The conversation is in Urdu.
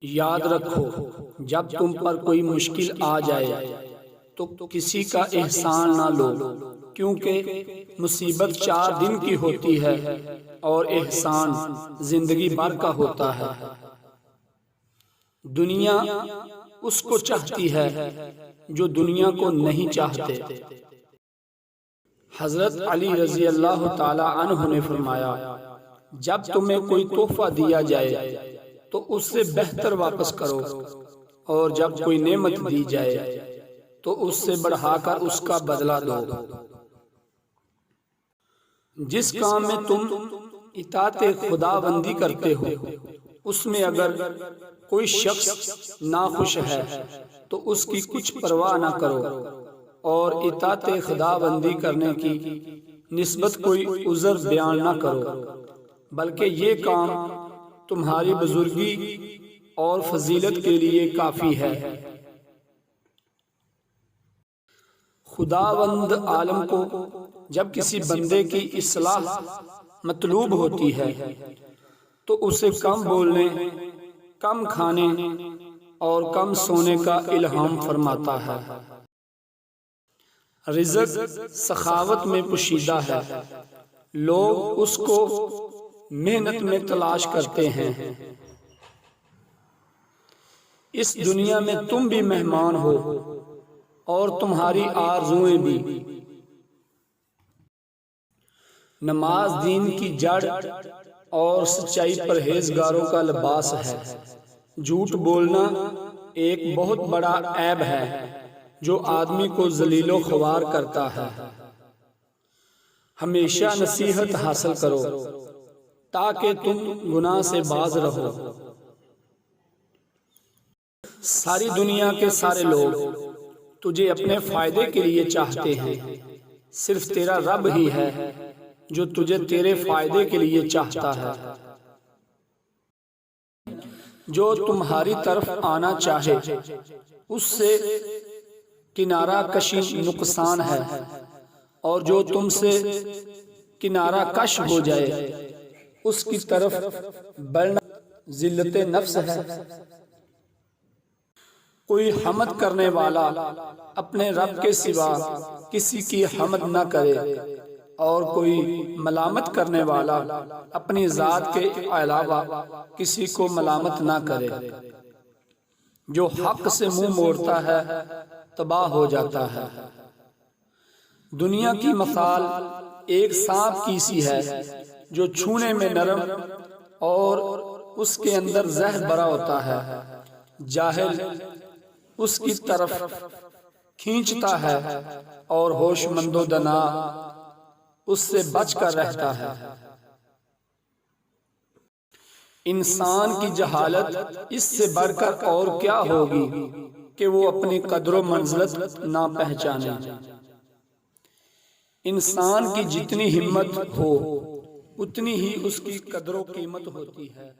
یاد رکھو، جب تم پر کوئی مشکل آ جائے تو کسی کا احسان نہ لو، کیونکہ مصیبت 4 دن کی ہوتی ہے اور احسان زندگی بھر کا ہوتا ہے۔ دنیا اس کو چاہتی ہے جو دنیا کو نہیں چاہتے۔ حضرت علی رضی اللہ تعالی عنہ نے فرمایا، جب تمہیں کوئی تحفہ دیا جائے تو اس سے بہتر واپس کرو، اور جب کوئی نعمت دی جائے تو اس سے بڑھا کر اس کا بدلہ دو۔ جس کام میں تم اطاعت خداوندی کرتے ہو، اس میں اگر کوئی شخص ناخوش ہے تو اس کی کچھ پرواہ نہ کرو، اور اطاعت خداوندی کرنے کی نسبت کوئی عذر بیان نہ کرو، بلکہ یہ کام تمہاری بزرگی اور فضیلت کے لیے کافی ہے۔ خداوند عالم کو جب کسی بندے کی اصلاح مطلوب ہوتی ہے تو اسے کم بولنے، کم کھانے اور کم سونے کا الہام فرماتا ہے۔ رزق سخاوت میں پوشیدہ ہے، لوگ اس کو محنت میں تلاش کرتے ہیں۔ اس دنیا میں تم بھی مہمان ہو اور تمہاری آرزوئیں بھی۔ نماز دین کی جڑ اور سچائی پرہیزگاروں کا لباس ہے۔ جھوٹ بولنا ایک بہت بڑا عیب ہے جو آدمی کو ذلیل و خوار کرتا ہے۔ ہمیشہ نصیحت حاصل کرو تاکہ تم گناہ سے باز رہو۔ ساری دنیا کے سارے لوگ تجھے اپنے فائدے کے لیے چاہتے ہیں، صرف تیرا رب ہی ہے جو تجھے تیرے فائدے کے لیے چاہتا ہے۔ جو تمہاری طرف آنا چاہے اس سے کنارہ کشی نقصان ہے، اور جو تم سے کنارہ کش ہو جائے اس کی طرف بڑھنا ذلت نفس ہے۔ کوئی حمد کرنے والا اپنے رب کے سوا کسی کی حمد نہ کرے، اور کوئی ملامت کرنے والا اپنی ذات کے علاوہ کسی کو ملامت نہ کرے۔ جو حق سے منہ موڑتا ہے تباہ ہو جاتا ہے۔ دنیا کی مثال ایک سانپ کی سی ہے جو چھونے میں نرم اور اس کے اندر زہر بھرا ہوتا ہے۔ جاہل اس کی طرف کھینچتا ہے اور ہوش مند و دانا اس سے بچ کر رہتا ہے۔ انسان کی جہالت اس سے بڑھ کر اور کیا ہوگی کہ وہ اپنی قدر و منزلت نہ پہچانے۔ انسان کی جتنی ہمت ہو اتنی ہی اس کی قدر و قیمت ہوتی ہے۔